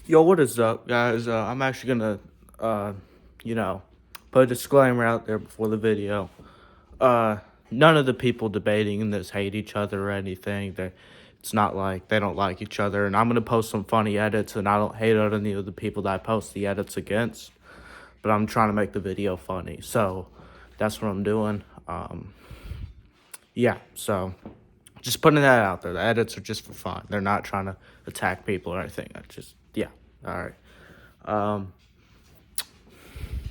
Yo, what is up, guys? I'm actually gonna, uh, you know, put a disclaimer out there before the video. Uh, None of the people debating in this hate each other or anything. It's not like they don't like each other. And I'm gonna post some funny edits, and I don't hate on any of the people that I post the edits against. But I'm trying to make the video funny, so that's what I'm doing. Yeah. So just putting that out there. The edits are just for fun. They're not trying to attack people or anything. I just yeah. All right. Um,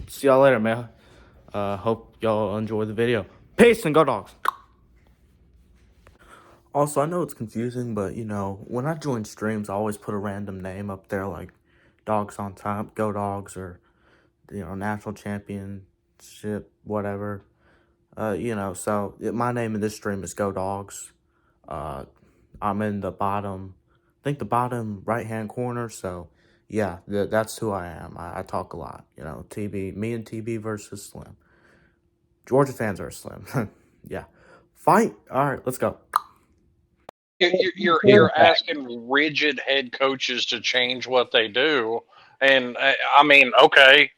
See y'all later, man. Hope y'all enjoy the video. Peace and go dogs. Also, I know it's confusing, but when I join streams, I always put a random name up there like Dogs on Top, Go Dogs, or National Championship, whatever. My name in this stream is Go Dogs. Uh, I'm in I think the bottom right hand corner. So, yeah, that's who I am. I talk a lot. Me and TB versus Slim. Georgia fans are slim. Yeah. Fight. All right, let's go. You're asking rigid head coaches to change what they do, and I mean, okay,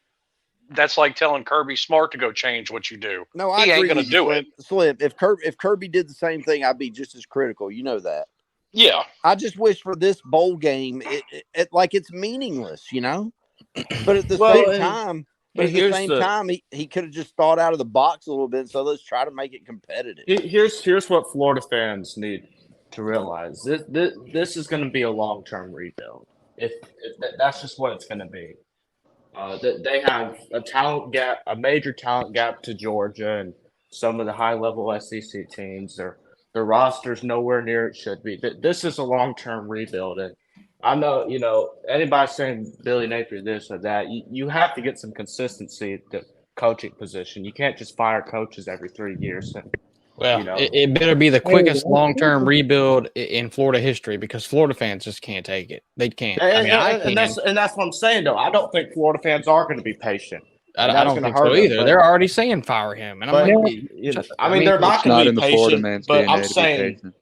that's like telling Kirby Smart to go change what you do. No, I He ain't agree gonna with you, do Slim. it. Slim, if Kirby did the same thing, I'd be just as critical. You know that. Yeah, I just wish for this bowl game, like it's meaningless, But at the same time, he could have just thought out of the box a little bit. So let's try to make it competitive. Here's what Florida fans need to realize. This is going to be a long-term rebuild. If that's just what it's going to be. They have a talent gap, a major talent gap to Georgia and some of the high-level SEC teams. Their roster's nowhere near it should be. This is a long-term rebuild, and I know anybody saying Billy Napier this or that. You have to get some consistency at the coaching position. You can't just fire coaches every 3 years. And, Well, it better be the quickest long-term rebuild in Florida history because Florida fans just can't take it. They can't. I mean, I can. And that's what I'm saying, though. I don't think Florida fans are going to be patient. I don't think so either. They're already saying fire him, and I'm like, they're not going to be patient. Man's but DNA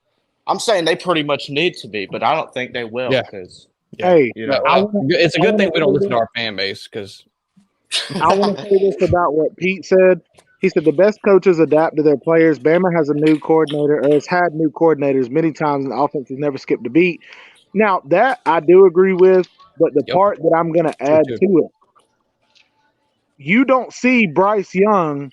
I'm saying they pretty much need to be, but I don't think they will. Yeah. Because hey, it's a good thing we don't listen to our fan base because I want to say this about what Pete said. He said the best coaches adapt to their players. Bama has a new coordinator, or has had new coordinators many times, and the offense has never skipped a beat. Now, that I do agree with, but the part that I'm going to add to it, you don't see Bryce Young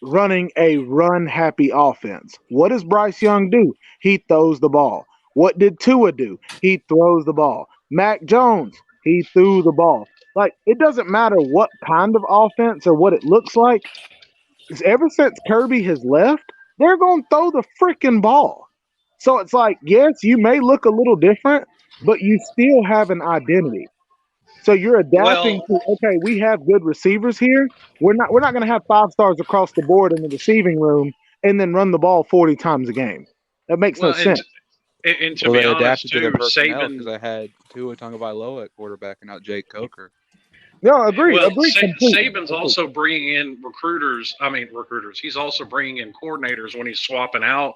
running a run-happy offense. What does Bryce Young do? He throws the ball. What did Tua do? He throws the ball. Mac Jones, he threw the ball. Like, it doesn't matter what kind of offense or what it looks like. Ever since Kirby has left, they're going to throw the freaking ball. So it's like, yes, you may look a little different, but you still have an identity. So you're adapting to, okay, we have good receivers here. We're not going to have 5 stars across the board in the receiving room and then run the ball 40 times a game. That makes no sense. And to be honest, too, Saban, because I had Tua Tagovailoa at quarterback and not Jake Coker. No, agreed. Well, agreed Saban's also bringing in recruiters. He's also bringing in coordinators when he's swapping out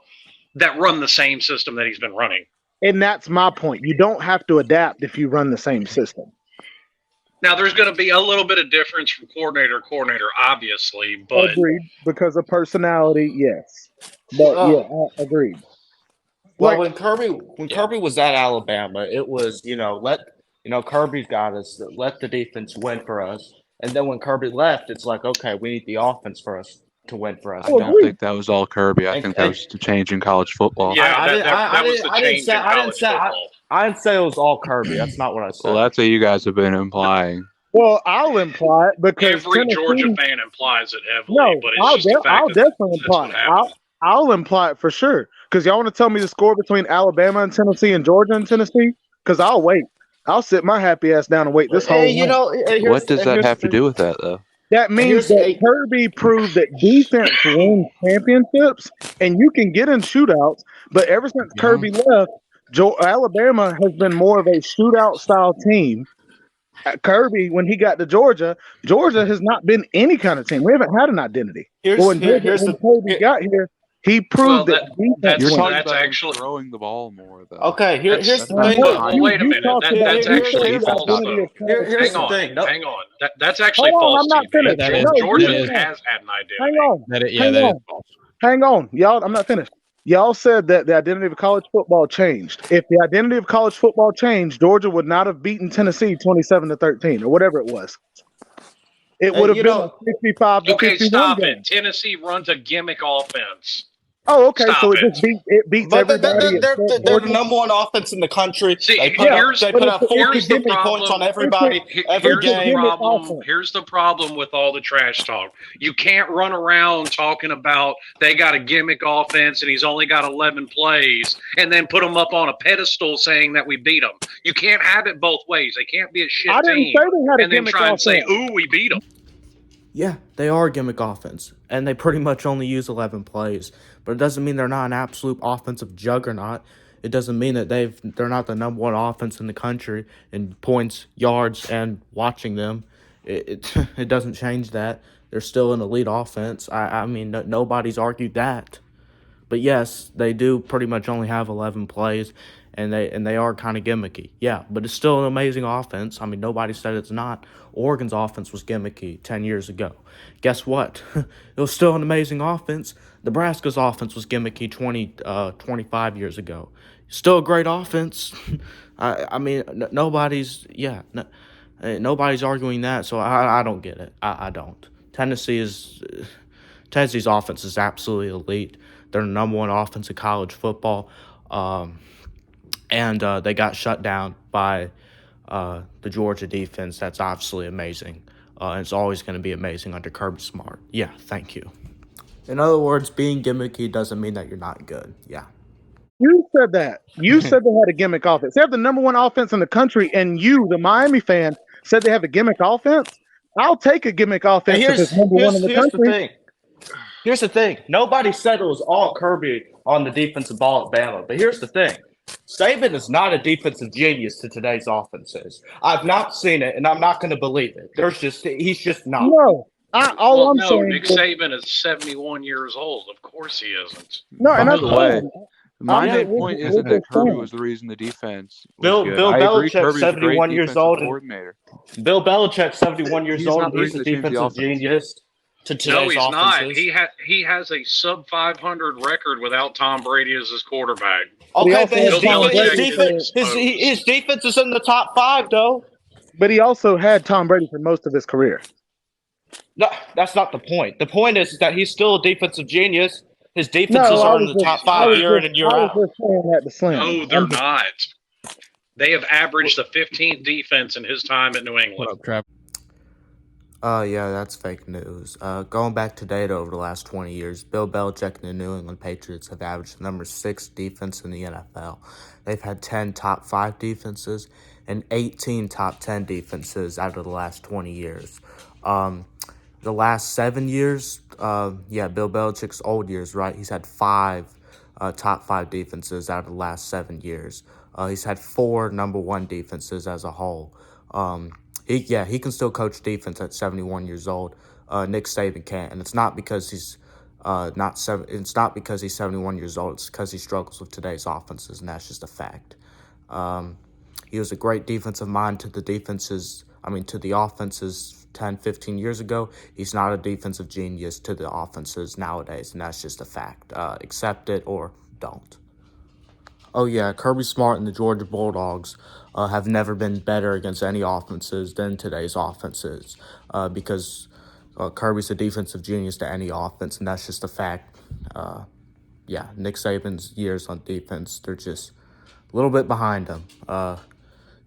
that run the same system that he's been running. And that's my point. You don't have to adapt if you run the same system. Now, there's going to be a little bit of difference from coordinator to coordinator, obviously, but agreed, because of personality, yes. But agreed. Well, when Kirby was at Alabama, it was Kirby's got us. Let the defense win for us. And then when Kirby left, it's like, okay, we need the offense for us to win for us. I don't think that was all Kirby. I think that was the change in college football. Yeah, that was the change in college football. I didn't say it was all Kirby. That's not what I said. Well, that's what you guys have been implying. Well, I'll imply it because every Georgia fan implies it heavily. But it's I'll definitely imply it. I'll imply it for sure. Because y'all want to tell me the score between Alabama and Tennessee and Georgia and Tennessee? Because I'll wait. I'll sit my happy ass down and wait this whole night. What does that have to do with that, though? That means that Kirby proved that defense wins championships, and you can get in shootouts. But ever since Kirby left, Alabama has been more of a shootout-style team. Kirby, when he got to Georgia has not been any kind of team. We haven't had an identity. When Kirby got here, He proved that that's actually throwing the ball more though. Okay, here's the thing. Wait a minute. That's actually false. Here's the thing. Hang on. That's actually false. I'm not finished. Georgia has had an identity. Hang on. That is false. Hang on, y'all. I'm not finished. Y'all said that the identity of college football changed. If the identity of college football changed, Georgia would not have beaten Tennessee 27-13 or whatever it was. It would have been a 55 to 51 Okay, stop game. it. Tennessee runs a gimmick offense. Oh, okay. Stop so it. it beats But everybody. they're the number one offense in the country. See, they put up 40 points on everybody every game. Here's the problem with all the trash talk. You can't run around talking about they got a gimmick offense and he's only got 11 plays and then put them up on a pedestal saying that we beat them. You can't have it both ways. They can't be a shit team and then try and say, ooh, we beat them. Yeah, they are a gimmick offense, and they pretty much only use 11 plays. But it doesn't mean they're not an absolute offensive juggernaut. It doesn't mean that they're not the number one offense in the country in points, yards, and watching them. It doesn't change that. They're still an elite offense. I mean, nobody's argued that. But yes, they do pretty much only have 11 plays, and they are kind of gimmicky. Yeah, but it's still an amazing offense. I mean, nobody said it's not. Oregon's offense was gimmicky 10 years ago. Guess what? It was still an amazing offense. Nebraska's offense was gimmicky 25 years ago. Still a great offense. I mean, nobody's arguing that, so I don't get it. I don't. Tennessee's offense is absolutely elite. They're the number one offense in college football. And they got shut down by the Georgia defense. That's obviously amazing. And it's always going to be amazing under Kirby Smart. Yeah, thank you. In other words, being gimmicky doesn't mean that you're not good. Yeah. You said that. You said they had a gimmick offense. They have the number one offense in the country, and you, the Miami fan, said they have a gimmick offense? I'll take a gimmick offense if it's number one in the country. Here's the thing. Nobody said it was all Kirby on the defensive ball at Bama. But here's the thing. Saban is not a defensive genius to today's offenses. I've not seen it, and I'm not going to believe it. He's just not. No. I'm saying Nick Saban is 71 years old. Of course he isn't. No, and by the way, my main point isn't that Kirby was the reason the defense was good. Bill Belichick, 71 years old. Bill Belichick, 71 years old, and he's a defensive genius to today's offenses. No, he's not. He has a sub 500 record without Tom Brady as his quarterback. Okay, but his defense is in the top 5, though. But he also had Tom Brady for most of his career. No, that's not the point. The point is that he's still a defensive genius. His defenses are in the top 5 year in and year out. No, they're not. They have averaged the 15th defense in his time at New England. What up, Trap? Yeah, that's fake news. Going back to data over the last 20 years, Bill Belichick and the New England Patriots have averaged the number 6 defense in the NFL. They've had 10 top 5 defenses and 18 top 10 defenses out of the last 20 years. The last 7 years, Bill Belichick's old years, right? He's had 5 top 5 defenses out of the last 7 years. He's had 4 number 1 defenses as a whole. He can still coach defense at 71 years old. Nick Saban can't, and it's not because he's It's not because he's 71 years old. It's because he struggles with today's offenses, and that's just a fact. He was a great defensive mind to the offenses 10, 15 years ago. He's not a defensive genius to the offenses nowadays, and that's just a fact. Accept it or don't. Oh, yeah, Kirby Smart and the Georgia Bulldogs have never been better against any offenses than today's offenses because Kirby's a defensive genius to any offense, and that's just a fact. Nick Saban's years on defense, they're just a little bit behind him.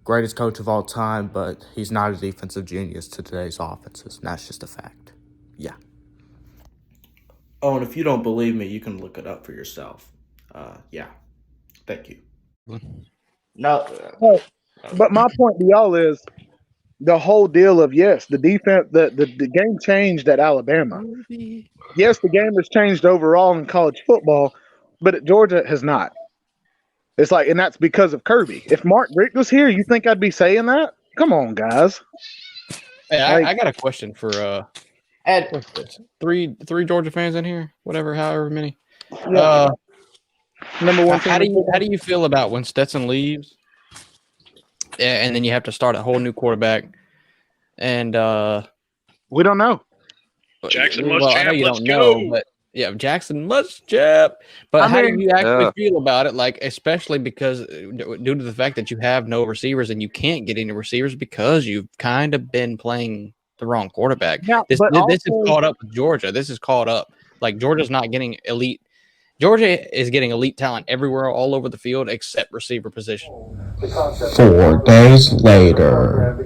Greatest coach of all time, but he's not a defensive genius to today's offenses, and that's just a fact. Yeah. Oh, and if you don't believe me, you can look it up for yourself. Thank you. No. But my point to y'all is the whole deal of, yes, the defense, the game changed at Alabama. Yes, the game has changed overall in college football, but at Georgia it has not. It's like, and that's because of Kirby. If Mark Richt was here, you think I'd be saying that? Come on, guys. Hey, I got a question for three Georgia fans in here, however many. Number one. How do you feel about when Stetson leaves, and then you have to start a whole new quarterback? And we don't know. Jackson well, Muschamp, I know you let's don't go. know, but yeah, Jackson Muschamp. But how do you actually feel about it? Like, especially because due to the fact that you have no receivers and you can't get any receivers because you've kind of been playing the wrong quarterback. Yeah, this also, is caught up with Georgia. This is caught up. Like, Georgia's not getting elite. Georgia is getting elite talent everywhere, all over the field, except receiver position. 4 days later.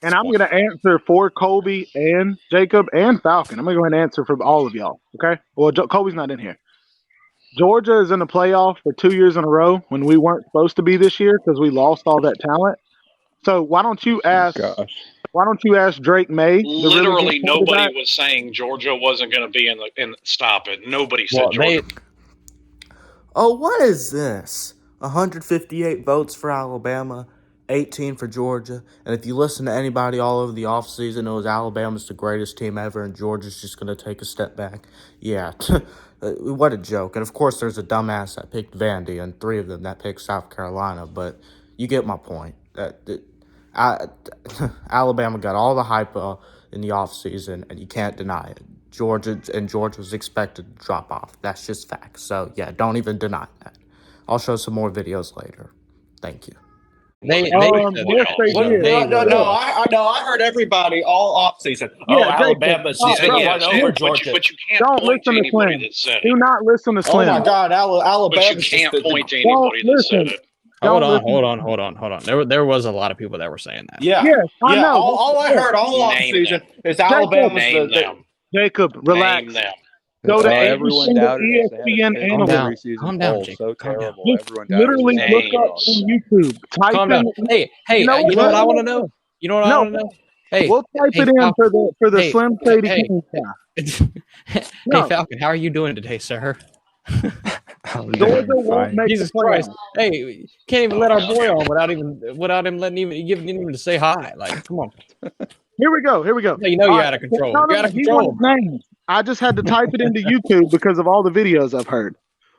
And I'm going to answer for Colby and Jacob and Falcon. I'm going to go ahead and answer for all of y'all. Okay. Well, Colby's not in here. Georgia is in the playoff for 2 years in a row when we weren't supposed to be this year because we lost all that talent. So why don't you ask? Why don't you ask Drake May? Literally, nobody was saying Georgia wasn't going to be in the. Stop it! Nobody said Georgia. Oh, what is this? 158 votes for Alabama, 18 for Georgia. And if you listen to anybody all over the offseason, it was Alabama's the greatest team ever, and Georgia's just going to take a step back. Yeah, what a joke. And, of course, there's a dumbass that picked Vandy and 3 of them that picked South Carolina. But you get my point. Alabama got all the hype in the offseason, and you can't deny it. Georgia was expected to drop off. That's just facts. So, yeah, don't even deny that. I'll show some more videos later. Thank you. I heard everybody all offseason. Alabama's right over Georgia. But you can't point to anybody that said it. Do not listen to Slim. Oh my God, Alabama! But you can't point to anybody that said it. Hold on. There was a lot of people that were saying that. Yeah. I know. All I heard all offseason is Alabama's Jacob, relax. Name them. Go to everyone doubted ESPN analyst. Calm down, Jake. So terrible. Just literally look up on YouTube. Calm down. Hey, you know what I want to know? You know what I want to know? Hey, we'll type it in for the Slim Shady King. Hey, Falcon, how are you doing today, sir? Georgia won't make Jesus Christ! Hey, can't even let our boy on without him giving him to say hi. Like, come on. Here we go. Yeah, you know you're out of control. You're out of control. I just had to type it into YouTube because of all the videos I've heard.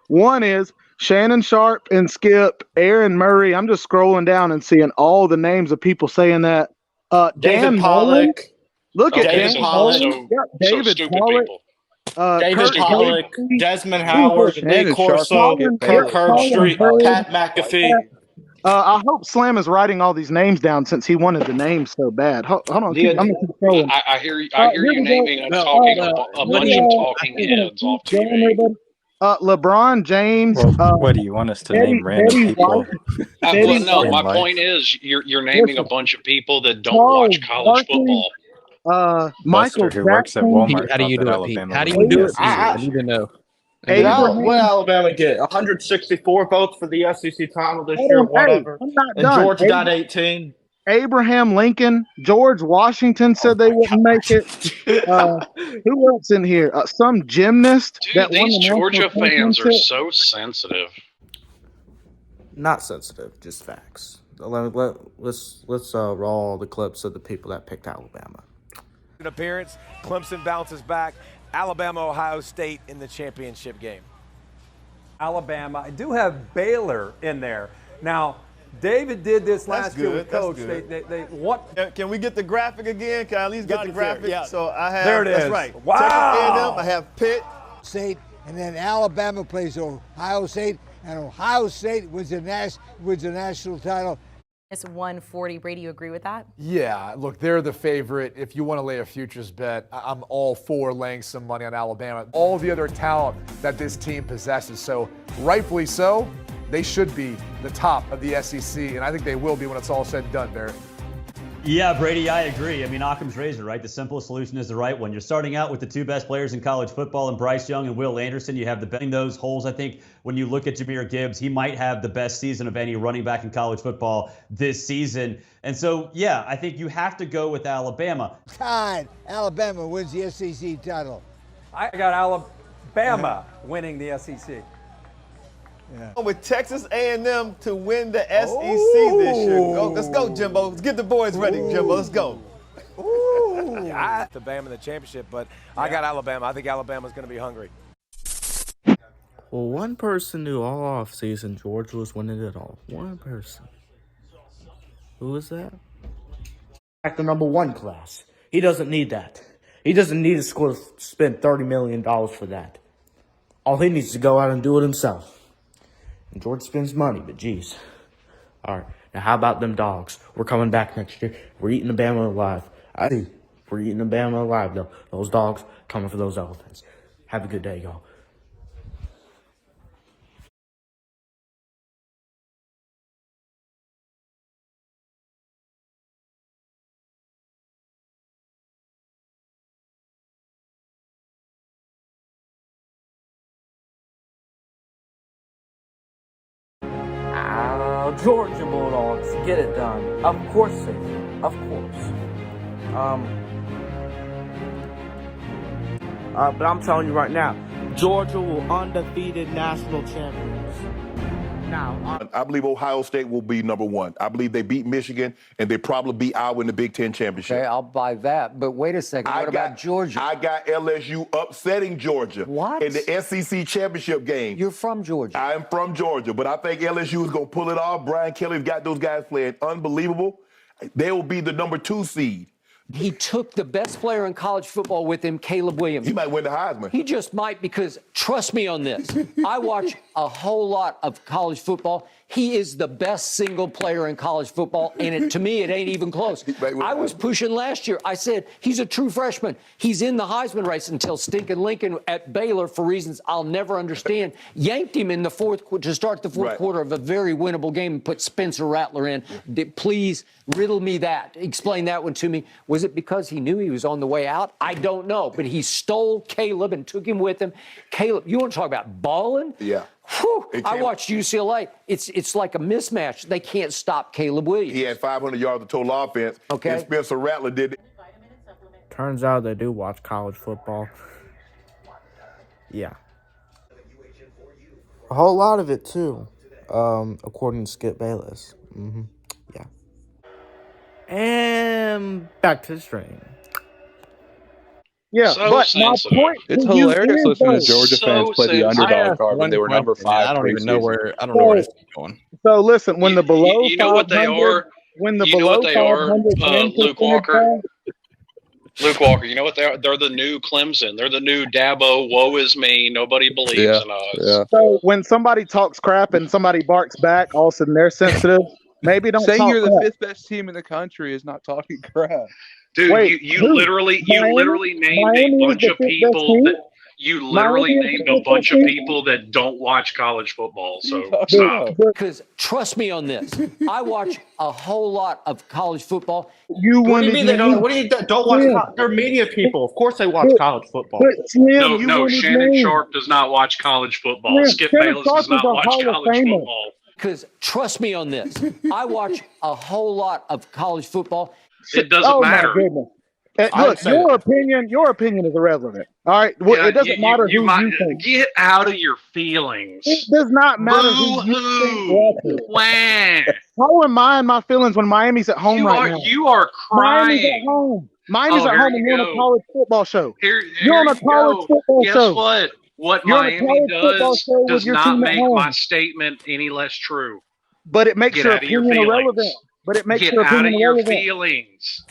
One is Shannon Sharp and Skip, Aaron Murray. I'm just scrolling down and seeing all the names of people saying that. David Pollock. Look at David Pollock. David Pollock. David Pollock, Desmond Howard, Lee Corso, Kirk Herbstreit, Pat McAfee. I hope Slam is writing all these names down since he wanted the names so bad. Hold on, I'm gonna keep scrolling. I hear you naming and talking a bunch of talking heads off TV. LeBron James. What do you want us to name random people? No, my point is you're naming a bunch of people that don't watch college football. Michael who works at Walmart. How do you do it, Pete? How do you do it? I need to know. What Alabama get? 164 votes for the SEC title this year, whatever. And Georgia got 18. Abraham Lincoln, George Washington said they wouldn't make it. Who else in here? Some gymnast. Dude, these Georgia fans are so sensitive. Not sensitive, just facts. Let's roll all the clips of the people that picked Alabama. An appearance, Clemson bounces back. Alabama, Ohio State in the championship game. Alabama. I do have Baylor in there. Now, David did this last year with Coach. They what? Can we get the graphic again? Can I at least get the graphic? Yeah. So I have. There it is. That's right. Wow. I have Pitt, State, and then Alabama plays Ohio State, and Ohio State wins the national title. It's 140. Brady, you agree with that? Yeah, look, they're the favorite. If you want to lay a futures bet, I'm all for laying some money on Alabama. All the other talent that this team possesses, so rightfully so, they should be the top of the SEC, and I think they will be when it's all said and done, Barrett. Yeah, Brady, I agree. I mean, Occam's razor, right? The simplest solution is the right one. You're starting out with the two best players in college football, and Bryce Young and Will Anderson. You have in those holes. I think when you look at Jahmyr Gibbs, he might have the best season of any running back in college football this season. And so, yeah, I think you have to go with Alabama. Tied. Alabama wins the SEC title. I got Alabama winning the SEC. Yeah. With Texas A&M to win the SEC this year. Let's go, Jimbo. Let's get the boys ready, Jimbo. Let's go. I the Bama in the championship, but I got Alabama. I think Alabama's going to be hungry. Well, one person knew all offseason Georgia was winning it all. One person. Who was that? The number one class. He doesn't need that. He doesn't need to spend $30 million for that. All he needs to go out and do it himself. And George spends money, but geez. All right, now how about them dogs? We're coming back next year. We're eating the Bama alive. We're eating the Bama alive, though. Those dogs coming for those elephants. Have a good day, y'all. Georgia Bulldogs, get it done. Of course they do. Of course. But I'm telling you right now, Georgia will undefeated national champions. Now, I believe Ohio State will be number one. I believe they beat Michigan, and they probably beat Iowa in the Big Ten championship. Okay, I'll buy that. But wait a second. What about Georgia? I got LSU upsetting Georgia. What? In the SEC championship game. You're from Georgia. I am from Georgia, but I think LSU is going to pull it off. Brian Kelly's got those guys playing unbelievable. They will be the number 2 seed. He took the best player in college football with him, Caleb Williams. He might win the Heisman. He just might, because trust me on this. I watch a whole lot of college football. He is the best single player in college football, and to me, it ain't even close. I was pushing last year. I said, he's a true freshman. He's in the Heisman race until stinking Lincoln at Baylor, for reasons I'll never understand, yanked him in the to start the fourth quarter of a very winnable game and put Spencer Rattler in. Please riddle me that. Explain that one to me. Was it because he knew he was on the way out? I don't know, but he stole Caleb and took him with him. Caleb, you want to talk about balling? Yeah. Whew, I watched UCLA. It's like a mismatch. They can't stop Caleb Williams. He had 500 yards of total offense. Okay. And Spencer Rattler did it. turns out they do watch college football. Yeah. A whole lot of it, too, according to Skip Bayless. Yeah. And back to the stream. Yeah, so but sensitive. my point It's to you hilarious is listening to that- Georgia fans play the underdog card when they were number 5. I don't even know where. I don't know where this is going. So listen, when the below You know what they 500 are? when the You know below what they are, 500 win Luke percentage Walker? guy- Luke Walker, you know what they are? They're the new Clemson. They're the new Dabo. Woe is me. Nobody believes in us. So when somebody talks crap and somebody barks back, all of a sudden they're sensitive. Maybe don't Saying talk you're the crap. 5th best team in the country is not talking crap. Dude, Wait, you who? literally Miami? named Miami a is bunch the of 5th best people team? that you literally Miami is named the a 5th bunch best of team? people that don't watch college football. So But- Because trust me on this, I watch a whole lot of college football. You What do you mean they don't? What do you don't watch? Yeah. They're media people. Of course they watch college football. But Slim, no, you no. won his Shannon name. Sharp does not watch college football. Yeah, Skip Shannon Bayless Sharp does is not a watch Hall of college Famer. football. Because trust me on this, I watch a whole lot of college football. It doesn't Oh matter. my goodness. I Look, say your opinion is irrelevant. All right, well, Yeah, it doesn't matter who might you think. get out of your feelings. It does not matter who you think watches. Wah. How am I in my feelings when Miami's at home right now? You are Miami's at crying. home. Miami's Oh, at here home, and you you're on a go. college football show. Here You're on a you college go. football Guess show. what? What You're on a Miami college football does show with does your not team at make home. my statement any less true. But it makes Get your out of your opinion feelings. irrelevant. But it makes Get your out of opinion your irrelevant. feelings.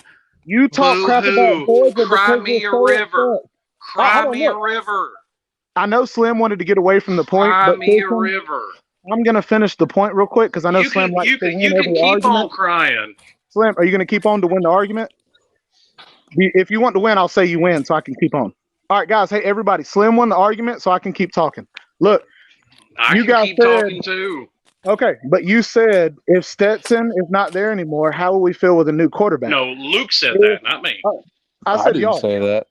You talk crap about Boo-hoo. Georgia Cry because me you're a so river. upset. Cry hold on, me a look. river. I know Slim wanted to get away from the point, Cry but me a Tristan, river. I'm going to finish the point real quick because I know You Slim can, likes you to can, win you can every keep argument. on crying. Slim, are you going to keep on to win the argument? If you want to win, I'll say you win so I can keep on. All right, guys. Hey, everybody. Slim won the argument so I can keep talking. Look, I you can guys keep said, talking too. Okay, but you said if Stetson is not there anymore, how will we feel with a new quarterback? No, Luke said that, not me. I said didn't y'all. say that.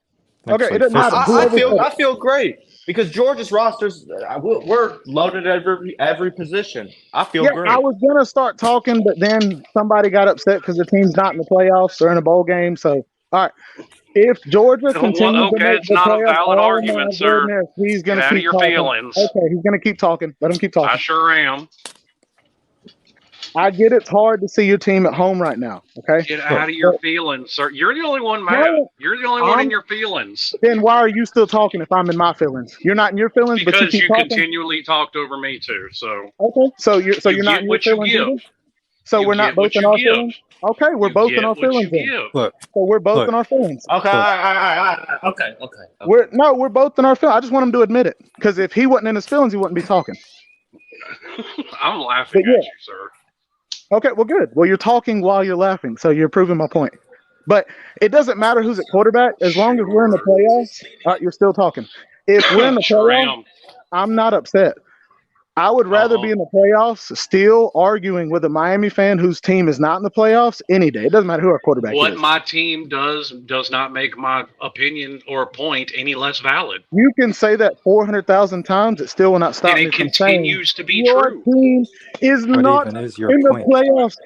Okay, it doesn't matter. I feel great because Georgia's rosters we're loaded at every position. I feel great. I was gonna start talking, but then somebody got upset because the team's not in the playoffs or in a bowl game. So, all right, if Georgia continues to make it's the not a playoffs, valid oh my argument, sir. goodness, he's gonna Get out keep of your talking. feelings. Okay, he's gonna keep talking. Let him keep talking. I sure am. I get it's hard to see your team at home right now. Okay, Get out of your feelings, sir. You're the only one mad. You're the only one in your feelings. Then why are you still talking if I'm in my feelings? You're not in your feelings, but Because you keep talking. continually talked over me too. So Okay, so you're You not get in your what you feelings give. either? So You we're not get both what in you our give. feelings. Okay, we're both in get our what you feelings then. give. Look, So we're both Look. in our feelings. Okay, okay. We're both in our feelings. I just want him to admit it because if he wasn't in his feelings, he wouldn't be talking. I'm laughing But yeah. at you, sir. Okay, well, good. Well, you're talking while you're laughing, so you're proving my point. But it doesn't matter who's at quarterback as long as we're in the playoffs. You're still talking. If we're in the Sure playoffs, am. I'm not upset. I would rather be in the playoffs, still arguing with a Miami fan whose team is not in the playoffs any day. It doesn't matter who our quarterback What is. my team does not make my opinion or point any less valid. You can say that 400,000 times; it still will not stop And me it from saying continues to be your true. team is What not even is your in the point? playoffs.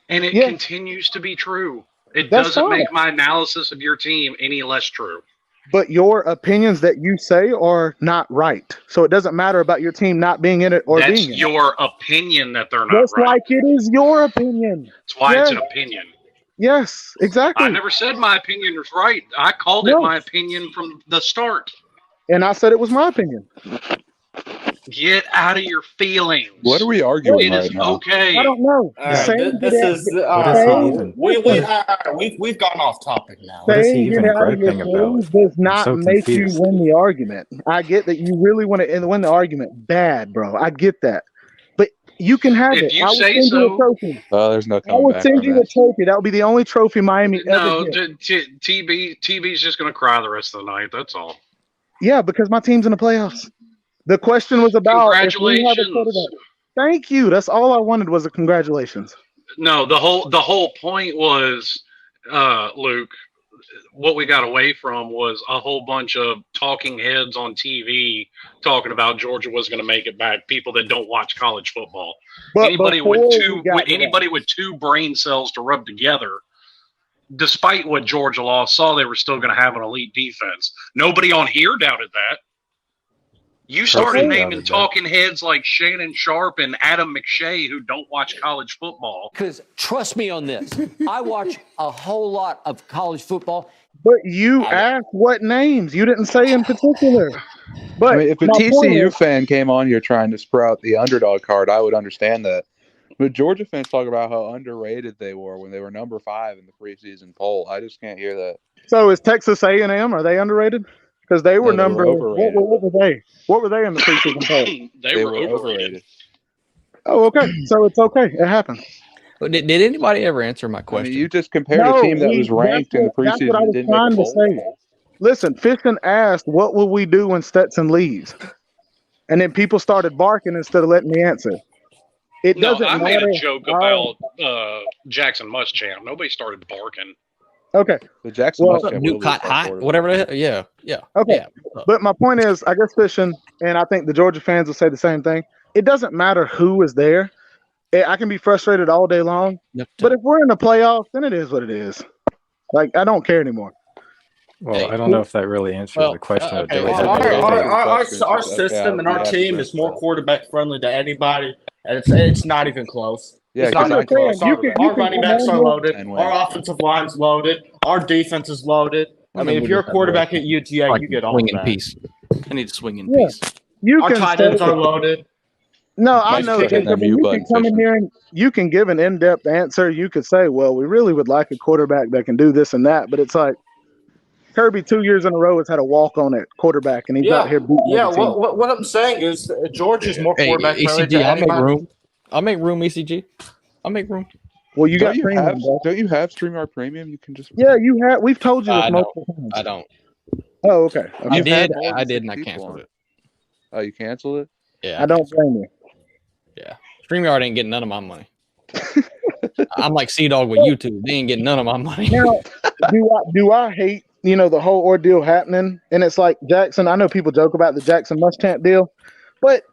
And it Yeah. continues to be true. It That's doesn't fine. make my analysis of your team any less true. But your opinions that you say are not right. So it doesn't matter about your team not being in it or That's being in it. your opinion that they're not Just right. like it is your opinion. That's why it's Yes. an opinion. Yes, exactly. I never said my opinion was right. I called it No. my opinion from the start. And I said it was my opinion. Get out of your feelings. What are we arguing It right is now? okay. I don't know. All right, Saying this get is out- What is he saying- even? we've gone off topic now. What is he saying even get out of your griping about? feelings does I'm not so make you confused. win the argument. I get that you really want to win the argument bad, bro. I get that. But you can have If it. you I will say send you a so. trophy. Oh, there's no I coming will back send from you a that. trophy. That will be the only trophy Miami No, ever gets. TB's just going to cry the rest of the night. That's all. Yeah, because my team's in the playoffs. The question was about if we have a Congratulations. quarterback. Thank you. That's all I wanted was a congratulations. No, the whole point was, Luke, what we got away from was a whole bunch of talking heads on TV talking about Georgia was going to make it back. People that don't watch college football. But Anybody before with we got anybody with two brain cells to rub together, despite what Georgia lost, saw they were still going to have an elite defense. Nobody on here doubted that. You started naming talking heads like Shannon Sharp and Adam McShay who don't watch college football. Because trust me on this, I watch a whole lot of college football. But you asked what names. You didn't say in particular. But I mean, if a my point TCU is- fan came on here trying to sprout the underdog card, I would understand that. But Georgia fans talk about how underrated they were when they were number 5 in the preseason poll. I just can't hear that. So is Texas A&M, are they underrated? Because they were No, they were number overrated. what were they? What were they in the preseason poll? They were overrated. Oh, okay. So it's okay. It happened. But did anybody ever answer my I question? mean, you just compared a team that was ranked in the That's preseason what I and was didn't make trying a to bowl. say. Listen, Fiston asked, what will we do when Stetson leaves? And then people started barking instead of letting me answer. It No, doesn't I made matter. a joke about Jackson Muschamp. Nobody started barking. Okay. The Jackson Well, Muschamp New will be Cot our Hot, quarterback. whatever the hell. Yeah. Okay. Yeah. But my point is, I guess Fiston, and I think the Georgia fans will say the same thing. It doesn't matter who is there. I can be frustrated all day long. But if we're in the playoffs, then it is what it is. Like, I don't care anymore. Well, I don't know if that really answers the question. okay, Do we well, have Our system and our team is more quarterback friendly than anybody, and it's not even close. Yeah, it's not even close. you can Our running backs are loaded. And win. Our offensive line's loaded. Our defense is loaded. I mean, if you're a quarterback at UGA, you get all swing in that. peace. I need to swing in Yeah. peace. You Our can tight say ends are it. loaded. No, I Nice know, kicking Jacob. that mute You button, can come in Fiston. here and you can give an in-depth answer. You could say, well, we really would like a quarterback that can do this and that. But it's like Kirby 2 years in a row has had a walk-on at quarterback, and he's out here beating Yeah, every team. what I'm saying is Georgia's more Hey, quarterback friendly ECG, than I'll make anybody. room. I'll make room, ECG. I'll make room. Well, you got Don't you premium, have bro. StreamYard Premium? You can just Yeah, you have. We've told you this I multiple don't. times. I don't. Oh, okay. I You've had did. more than I did, 6 and I people canceled on. it. Oh, you canceled it? Yeah. I don't blame you. Yeah. StreamYard ain't getting none of my money. I'm like Dog with YouTube. They ain't getting none of my money. Now, do I hate, the whole ordeal happening? And it's like, Jackson, I know people joke about the Jackson Muschamp deal, but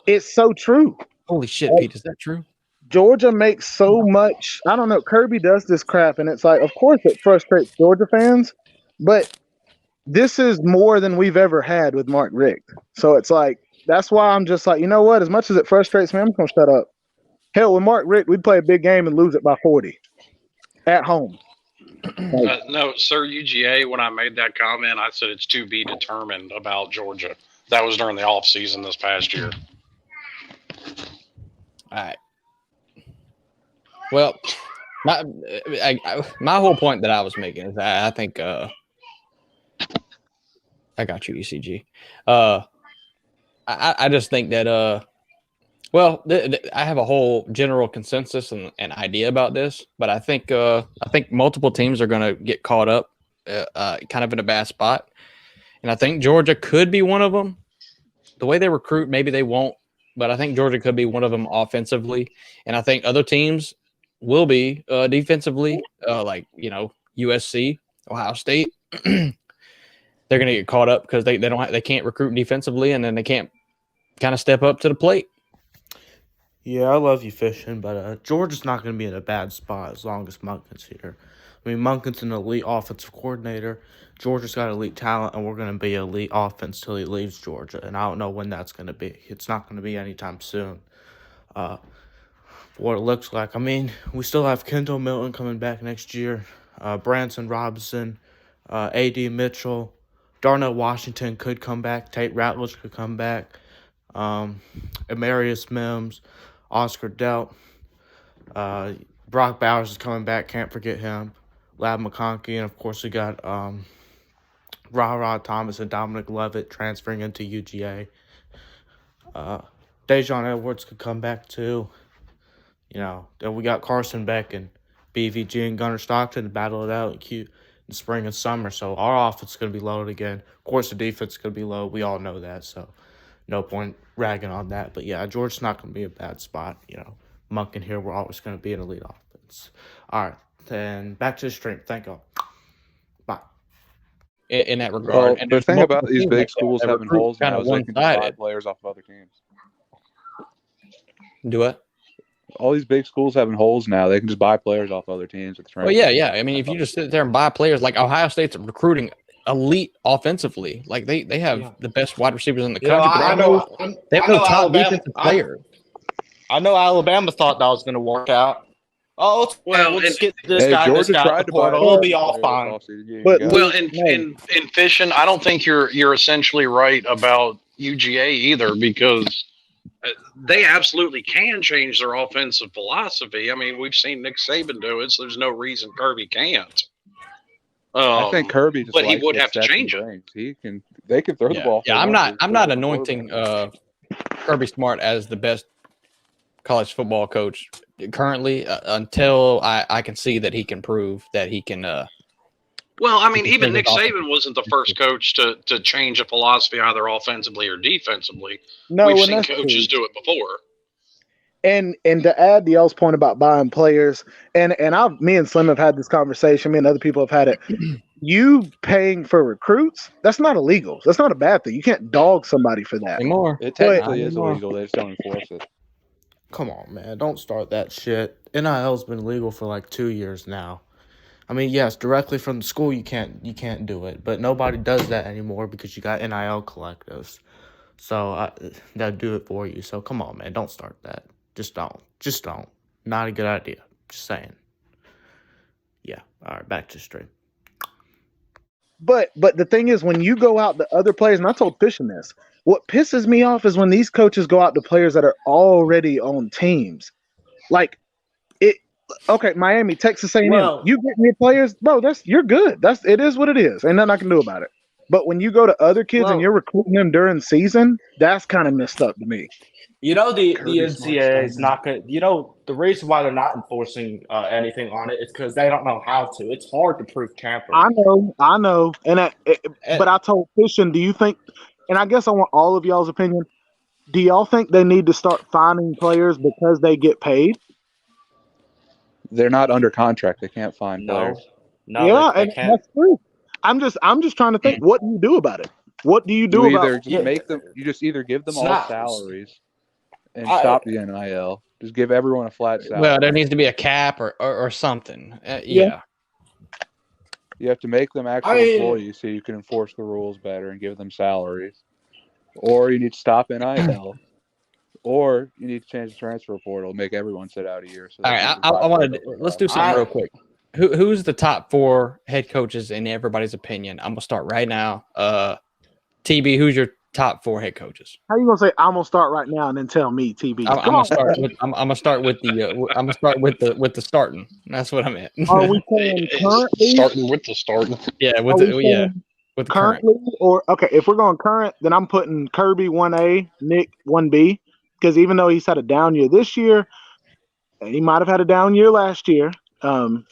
it's so true. Holy shit, Pete, is that true? Georgia makes so much. I don't know. Kirby does this crap, and it's like, of course, it frustrates Georgia fans, but this is more than we've ever had with Mark Richt. So it's like, that's why I'm just like, you know what? As much as it frustrates me, I'm just going to shut up. Hell, with Mark Richt, we'd play a big game and lose it by 40 at home. No, sir, UGA, when I made that comment, I said it's to be determined about Georgia. That was during the offseason this past year. All right. Well, my whole point that I was making is I think I got you, ECG. I just think that I have a whole general consensus and idea about this, but I think multiple teams are going to get caught up kind of in a bad spot, and I think Georgia could be one of them. The way they recruit, maybe they won't, but I think Georgia could be one of them offensively, and I think other teams will be defensively, like USC, Ohio State. They're going to get caught up because they can't recruit defensively, and then they can't kind of step up to the plate. Yeah, I love you fishing, but Georgia's not going to be in a bad spot as long as Monken's here. I mean, Monken's an elite offensive coordinator. Georgia's got elite talent, and we're going to be elite offense till he leaves Georgia. And I don't know when that's going to be. It's not going to be anytime soon. What it looks like. I mean, we still have Kendall Milton coming back next year. Branson Robinson, A.D. Mitchell, Darnell Washington could come back. Tate Ratledge could come back. Amarius Mims, Oscar Delt. Brock Bowers is coming back. Can't forget him. Lab McConkey. And, of course, we got Ra Thomas and Dominic Levitt transferring into UGA. Dejon Edwards could come back, too. Then we got Carson Beck and BVG and Gunnar Stockton to battle it out in spring and summer. So our offense is going to be loaded again. Of course, the defense is going to be low. We all know that. So no point ragging on that. But, yeah, Georgia's not going to be a bad spot. Monken here, we're always going to be an elite offense. All right, then back to the stream. Thank you. Bye. In that regard. Well, and the thing about these big schools having holes now is they can just buy players off of other teams. Do what? All these big schools having holes now, they can just buy players off other teams. Well, yeah. I mean, if you just sit there and buy players, like Ohio State's recruiting elite offensively. Like they have the best wide receivers in the country. They have no top defensive players. I know Alabama thought that was going to work out. Oh, we'll just get this guy. Georgia this guy tried to buy. We'll be all fine. In fishing, I don't think you're essentially right about UGA either, because they absolutely can change their offensive philosophy. I mean, we've seen Nick Saban do it, so there's no reason Kirby can't. I think Kirby just but he likes would what have to Stetson change it. brings. They can throw the ball. Yeah, I'm not anointing Kirby Smart as the best college football coach currently until I can see that he can prove that he can. Well, I mean, even Nick Saban wasn't the first coach to change a philosophy either offensively or defensively. No, We've and seen that's coaches true. do it before. And to add the L's point about buying players, me and Slim have had this conversation. Me and other people have had it. You paying for recruits, that's not illegal. That's not a bad thing. You can't dog somebody for that. Anymore. It technically is illegal. They just don't enforce it. Come on, man. Don't start that shit. NIL's been legal for like 2 years now. I mean, yes, directly from the school you can't do it, but nobody does that anymore because you got NIL collectives. So they'll do it for you. So come on, man. Don't start that. Just don't. Not a good idea. Just saying. Yeah. All right, back to the stream. But the thing is, when you go out to other players, and I told Fishing this, what pisses me off is when these coaches go out to players that are already on teams. Like, okay, Miami, Texas A&M, you get me players, bro, you're good. It is what it is. Ain't nothing I can do about it. But when you go to other kids and you're recruiting them during season, that's kind of messed up to me. The NCAA is not going to, the reason why they're not enforcing anything on it is because they don't know how to. It's hard to prove tampering. I know. But I told Fishing, do you think, and I guess I want all of y'all's opinion, Do y'all think they need to start finding players because they get paid? They're not under contract. They can't find players. No, yeah, they and can't. that's true. I'm just trying to think. What do you do about it? What do you do You about? either just make them. You just either give them It's all not- salaries and stop the NIL. Just give everyone a flat salary. Well, there needs to be a cap or something. Yeah. You have to make them actual employees so you can enforce the rules better and give them salaries. Or you need to stop NIL. Or you need to change the transfer portal, make everyone sit out a year. So All right, I wanted. Let's do something real quick. Who's the top 4 head coaches in everybody's opinion? I'm gonna start right now. TB, who's your top 4 head coaches? How you gonna say I'm gonna start right now and then tell me, TB? I'm gonna start with. I'm gonna start with the starting. That's what I meant. Are we saying currently? Starting with the starting. Yeah, Are we saying with the current. currently, or okay, if we're going current, then I'm putting Kirby 1A, Nick 1B, because even though he's had a down year this year, he might have had a down year last year. I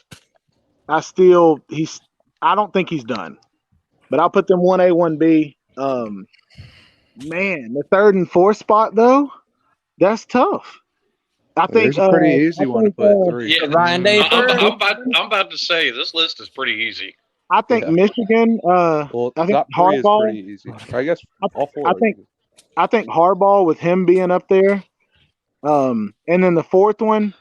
don't think he's done, but I'll put them 1A, 1B. Man, the 3rd and 4th spot though, that's tough. I think there's a pretty easy one to put 3. Yeah, Ryan Day. I'm about to say this list is pretty easy. I think Michigan. I think top 3 is Harbaugh. pretty easy. I guess all 4. I think Harbaugh with him being up there, and then the 4th one.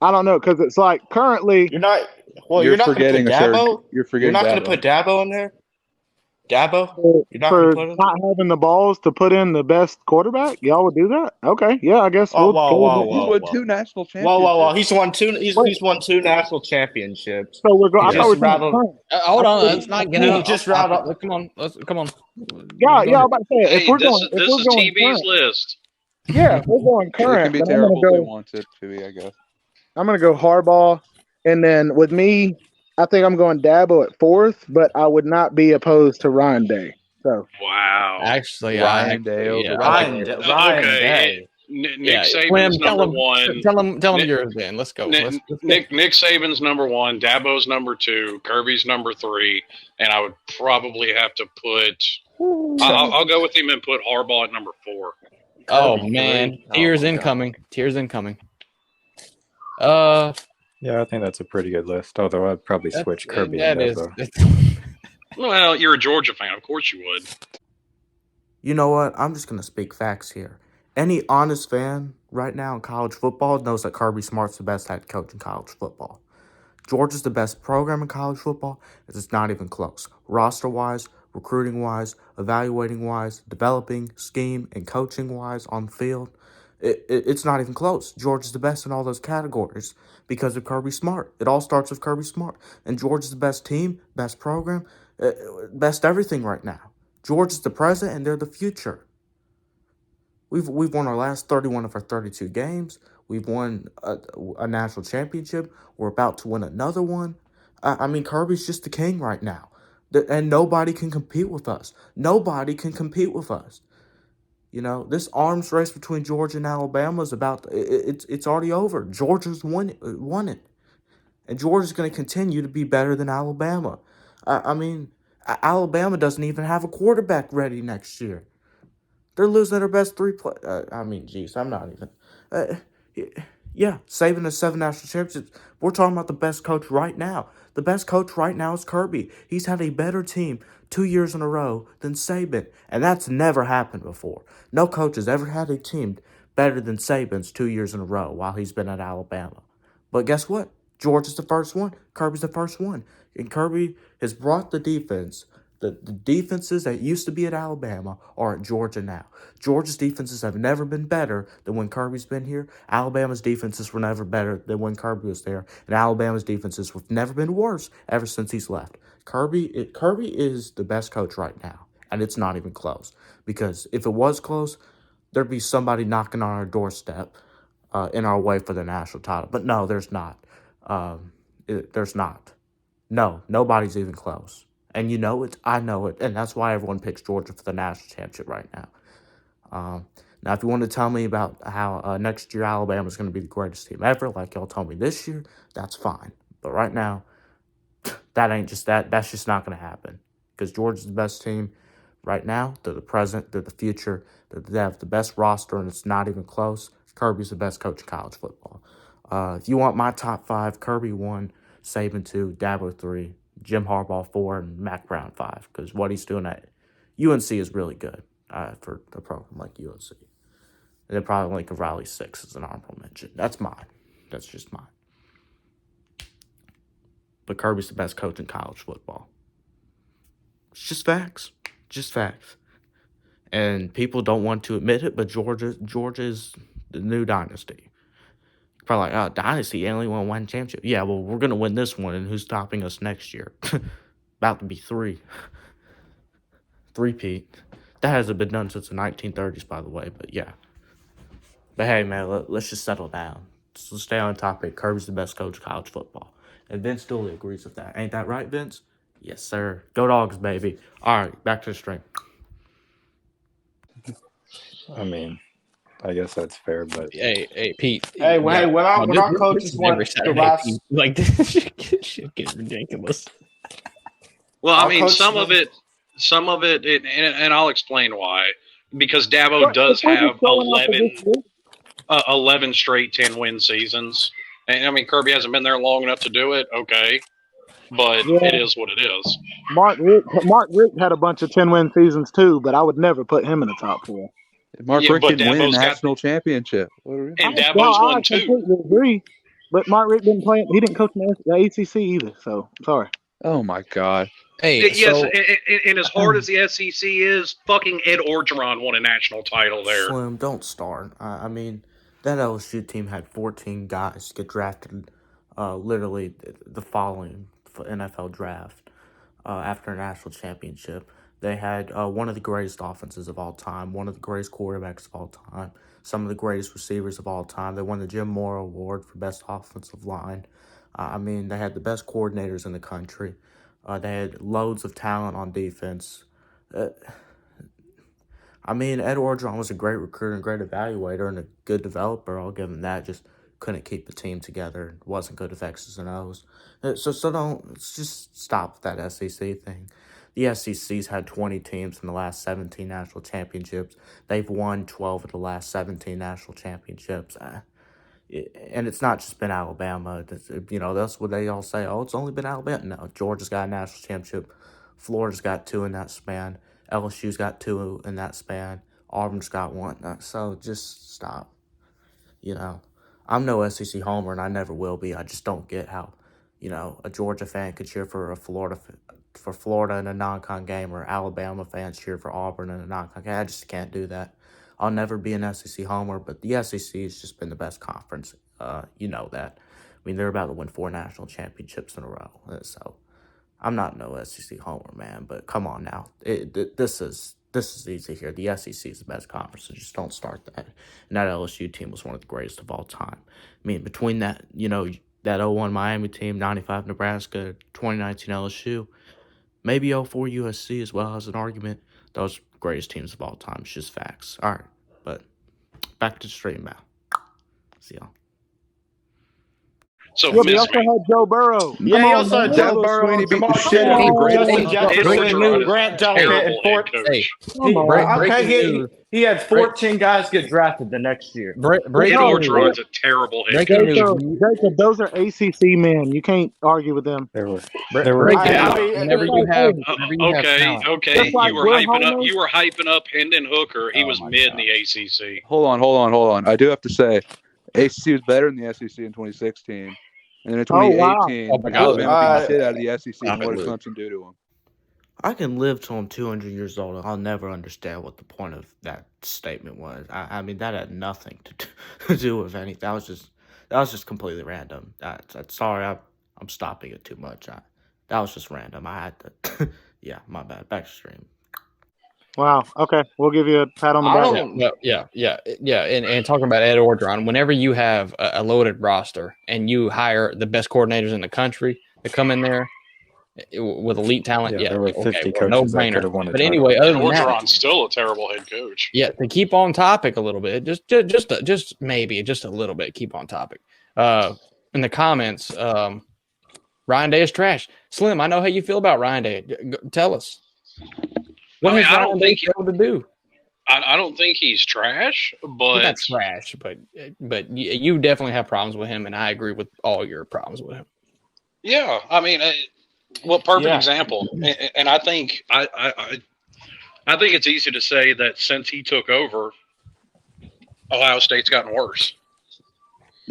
I don't know because it's like currently You're not going to put Dabo. You're forgetting. You're not going to put Dabo in there. Dabo. You're not going for to put him. not having the balls to put in the best quarterback. Y'all would do that? Okay, yeah, I guess. He's won 2 national championships. Whoa! He's won 2. He's won 2 national championships. So we're going. He just rattled. Hold on, let's not get out. Just rattled. Come on. Come on. Yeah, I'm about to say Hey, if we're this going, is TB's list. yeah, if we're going It current. can be then terrible if they want it to be, I guess. I'm gonna go Harbaugh, and then with me, I think I'm going Dabo at 4th, but I would not be opposed to Ryan Day. So Wow. Actually, Ryan Day over Ryan Day. Nick Yeah, Saban's Quim, tell number him- 1. Tell him Nick- yours then. Let's go. Nick Saban's number 1. Dabo's number 2. Kirby's number 3. And I would probably have to put. I'll go with him and put Harbaugh at number 4. Oh man, tears incoming. Tears incoming. Yeah, I think that's a pretty good list. Although I'd probably switch Kirby and Dabo. Well, you're a Georgia fan. Of course you would. You know what? I'm just going to speak facts here. Any honest fan right now in college football knows that Kirby Smart's the best head coach in college football. Georgia's the best program in college football. It's not even close. Roster-wise, recruiting-wise, evaluating-wise, developing, scheme, and coaching-wise on the field, it's not even close. Georgia's the best in all those categories because of Kirby Smart. It all starts with Kirby Smart. And Georgia's the best team, best program, best everything right now. Georgia's the present and they're the future. We've won our last 31 of our 32 games. We've won a national championship. We're about to win another one. I mean, Kirby's just the king right now. And nobody can compete with us. Nobody can compete with us. You know, this arms race between Georgia and Alabama is it's already over. Georgia's won it. And Georgia's going to continue to be better than Alabama. I mean, Alabama doesn't even have a quarterback ready next year. They're losing their best 3 play. I'm not even. Yeah, Saban has 7 national championships. We're talking about the best coach right now. The best coach right now is Kirby. He's had a better team 2 years in a row than Saban, and that's never happened before. No coach has ever had a team better than Saban's 2 years in a row while he's been at Alabama. But guess what? Georgia's the first one. Kirby's the first one. And Kirby has brought the defense. The defenses that used to be at Alabama are at Georgia now. Georgia's defenses have never been better than when Kirby's been here. Alabama's defenses were never better than when Kirby was there. And Alabama's defenses have never been worse ever since he's left. Kirby is the best coach right now. And it's not even close. Because if it was close, there'd be somebody knocking on our doorstep in our way for the national title. But no, there's not. There's not. No, nobody's even close. And you know it, I know it, and that's why everyone picks Georgia for the national championship right now. Now, if you want to tell me about how next year Alabama's going to be the greatest team ever, like y'all told me this year, that's fine. But right now, that's just not going to happen because Georgia's the best team Right now, they're the present, they're the future, they have the best roster, and it's not even close. Kirby's the best coach in college football. If you want my top 5, Kirby 1, Saban 2, Dabo 3, Jim Harbaugh 4, and Mac Brown 5, because what he's doing at UNC is really good for a program like UNC. And then probably Lincoln Riley 6 as an honorable mention. That's mine. That's just mine. But Kirby's the best coach in college football. It's just facts. Just facts. And people don't want to admit it, but Georgia's the new dynasty. Probably like, dynasty, they only won 1 championship. Yeah, well, we're going to win this one, and who's stopping us next year? About to be 3. 3-peat. That hasn't been done since the 1930s, by the way, but yeah. But hey, man, let's just settle down. Let's stay on topic. Kirby's the best coach of college football. And Vince Dooley agrees with that. Ain't that right, Vince? Yes, sir. Go Dogs, baby. All right, back to the stream. I mean, I guess that's fair, but hey, Pete. Hey, when our coaches went the last, like this shit gets ridiculous. Well, I mean, some of it, and I'll explain why. Because Dabo does have 11 straight 10-win seasons. And I mean, Kirby hasn't been there long enough to do it. Okay. But it is what it is. Mark Richt had a bunch of 10-win seasons too, but I would never put him in the top 4. Mark Richt didn't win a national championship. And Dabo's won I completely agree, but Mark Richt didn't play. He didn't coach the ACC either. So sorry. Oh my God. Hey, yes, and as hard as the SEC is, fucking Ed Orgeron won a national title there. Slim, don't start. I mean, that LSU team had 14 guys get drafted literally the following NFL draft after a national championship. They had one of the greatest offenses of all time, one of the greatest quarterbacks of all time, some of the greatest receivers of all time. They won the Jim Mora Award for Best Offensive Line. I mean, they had the best coordinators in the country. They had loads of talent on defense. I mean, Ed Orgeron was a great recruiter and great evaluator and a good developer. I'll give him that. Just couldn't keep the team together. Wasn't good with X's and O's. So let's just stop with that SEC thing. The SEC's had 20 teams in the last 17 national championships. They've won 12 of the last 17 national championships. And it's not just been Alabama. That's what they all say. Oh, it's only been Alabama. No, Georgia's got a national championship. Florida's got 2 in that span. LSU's got 2 in that span. Auburn's got 1. So just stop. I'm no SEC homer, and I never will be. I just don't get how, a Georgia fan could cheer for Florida in a non-con game, or Alabama fans cheer for Auburn in a non-con game. I just can't do that. I'll never be an SEC homer, but the SEC has just been the best conference. You know that. I mean, they're about to win 4 national championships in a row. So I'm not no SEC homer, man, but come on now. This is easy here. The SEC is the best conference, so just don't start that. And that LSU team was one of the greatest of all time. I mean, between that, that 01 Miami team, 95 Nebraska, 2019 LSU, maybe 04 USC as well as an argument. Those greatest teams of all time. It's just facts. All right, but back to the stream now. See y'all. So we also had Joe Burrow. Yeah, he also had Joe Burrow. Sweeney beat the shit out of Justin Jefferson, Grant Delpit, he had 14 guys get drafted the next year. Ed Orgeron's a terrible head coach. Jacob, those are ACC men. You can't argue with them. They were. Whenever you have okay. You were hyping up Hendon Hooker. He was mid in the ACC. Hold on. I do have to say, ACC was better than the SEC in 2016. And then in 2018, Alabama beat the shit out of the SEC. And what did Clemson do to them? I can live till I'm 200 years old. I'll never understand what the point of that statement was. I mean, that had nothing to do with anything. That was just completely random. Sorry, I'm stopping it too much. That was just random. I had to. Yeah, my bad. Back to stream. Wow. Okay, we'll give you a pat on the back. Yeah. And talking about Ed Orgeron, whenever you have a loaded roster and you hire the best coordinators in the country to come in there with elite talent, there were 50 coaches no brainer. But anyway, other than Orgeron's still a terrible head coach. Yeah, to keep on topic a little bit, just maybe just a little bit, keep on topic. In the comments, Ryan Day is trash. Slim, I know how you feel about Ryan Day. Tell us. What I mean, has I Ryan don't Day think failed to do? I don't think he's trash, but Not trash, but you definitely have problems with him, and I agree with all your problems with him. yeah, I mean, well, perfect Yeah. example, and I think I think it's easy to say that since he took over, Ohio State's gotten worse.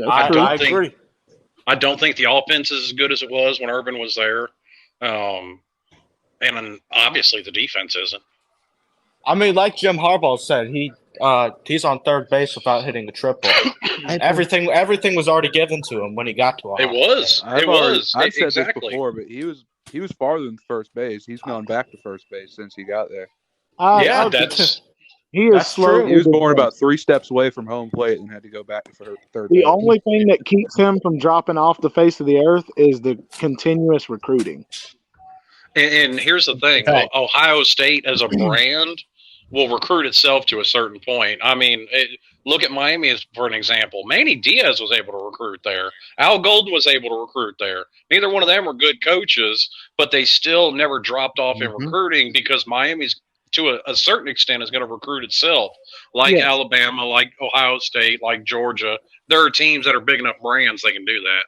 I agree. I don't think the offense is as good as it was when Urban was there, and then obviously the defense isn't. I mean, like Jim Harbaugh said, he's on third base without hitting a triple. Everything was already given to him when he got to Ohio. It was. I've said exactly. this before, but he was farther than first base. He's gone back to first base since he got there. He is slow. He was born about 3 steps away from home plate and had to go back to third base. The only thing that keeps him from dropping off the face of the earth is the continuous recruiting. And here's the thing: Ohio State as a brand will recruit itself to a certain point. I mean, look at Miami as for an example. Manny Diaz was able to recruit there. Al Golden was able to recruit there. Neither one of them were good coaches, but they still never dropped off in recruiting because Miami's, to a certain extent, is going to recruit itself, like Alabama, like Ohio State, like Georgia. There are teams that are big enough brands they can do that.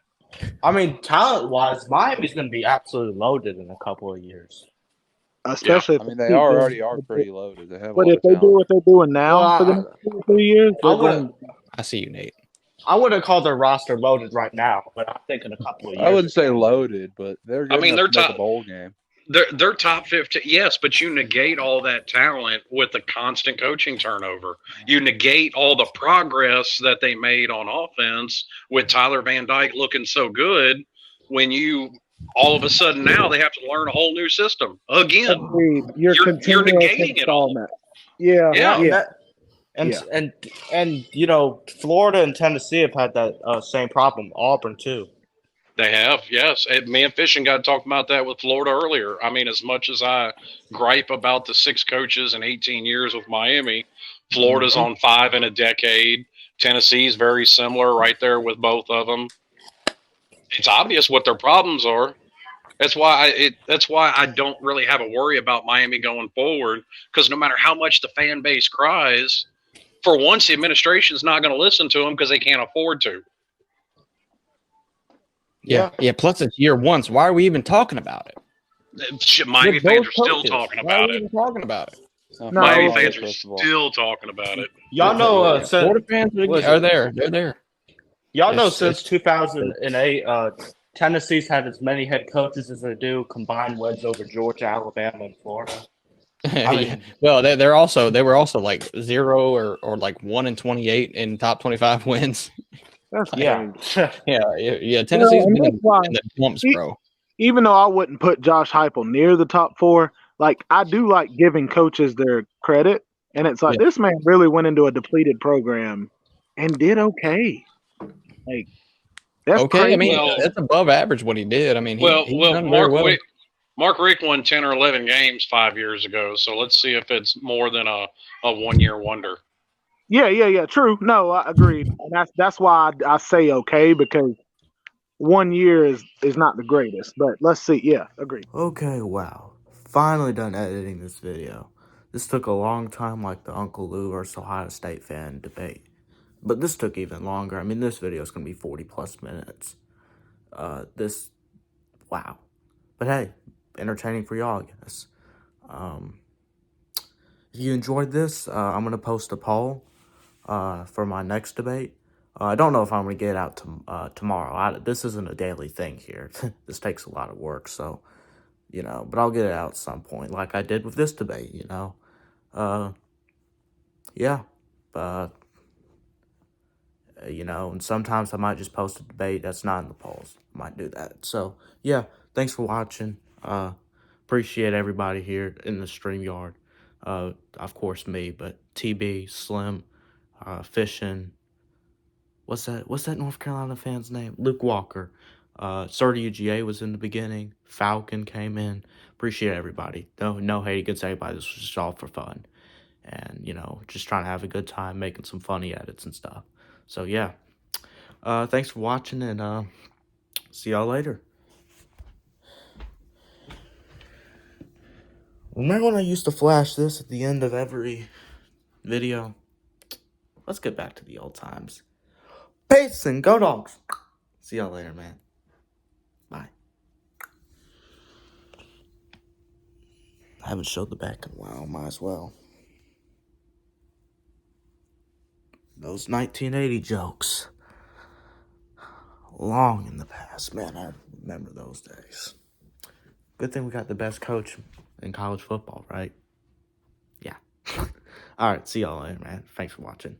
I mean, talent-wise, Miami's going to be absolutely loaded in a couple of years. Especially, I mean, they already are pretty loaded. They have but if they do what they're doing now for the next 2 or 3 years, I see you, Nate. I wouldn't call their roster loaded right now, but I think in a couple of years. I wouldn't say loaded, but they're good enough to make a bowl game. They're top 15, yes, but you negate all that talent with the constant coaching turnover. You negate all the progress that they made on offense with Tyler Van Dyke looking so good when you all of a sudden now they have to learn a whole new system again. Agreed. You're negating it all. Yeah. And you know, Florida and Tennessee have had that same problem. Auburn too. They have, yes. And me and Fishing got talking about that with Florida earlier. I mean, as much as I gripe about the 6 coaches in 18 years with Miami, Florida's on 5 in a decade. Tennessee's very similar right there with both of them. It's obvious what their problems are. That's why I don't really have a worry about Miami going forward, because no matter how much the fan base cries, for once the administration's not going to listen to them because they can't afford to. Yeah. Plus, it's year 1. So why are we even talking about it? Miami fans are still talking about it. Talking about it. Miami fans are still talking about it. Y'all know, Florida fans are there. They're there. Y'all know since 2008, Tennessee's had as many head coaches as they do combined wins over Georgia, Alabama, and Florida. I mean, well, they were also like 0 or like 1-28 in top 25 wins. Yeah. Tennessee's been in the dumps, bro. Even though I wouldn't put Josh Heupel near the top 4, like I do like giving coaches their credit, and it's like this man really went into a depleted program and did okay. Like that's okay. crazy. I mean, that's above average what he did. I mean, Mark Richt won 10 or 11 games 5 years ago, so let's see if it's more than a 1-year wonder. Yeah. True. No, I agree. And that's why I say okay, because 1 year is not the greatest. But let's see. Yeah, agreed. Okay, wow. Finally done editing this video. This took a long time, like the Uncle Lou versus Ohio State fan debate. But this took even longer. I mean, this video is going to be 40+ minutes. Wow. But hey, entertaining for y'all, I guess. If you enjoyed this, I'm going to post a poll for my next debate. I don't know if I'm going to get it out tomorrow. This isn't a daily thing here. This takes a lot of work, so, but I'll get it out at some point, like I did with this debate, and sometimes I might just post a debate that's not in the polls. I might do that. So, yeah, thanks for watching. Appreciate everybody here in the StreamYard. Of course, me, but TB, Slim, Fishing. What's that North Carolina fan's name? Luke Walker. Serta UGA was in the beginning. Falcon came in. Appreciate everybody. No hate against anybody. This was just all for fun. And, just trying to have a good time making some funny edits and stuff. So, yeah. Thanks for watching, and see y'all later. Remember when I used to flash this at the end of every video? Let's get back to the old times. Peace and go Dogs. See y'all later, man. Bye. I haven't showed the back in a while. Might as well. Those 1980 jokes. Long in the past. Man, I remember those days. Good thing we got the best coach in college football, right? Yeah. All right, see y'all later, man. Thanks for watching.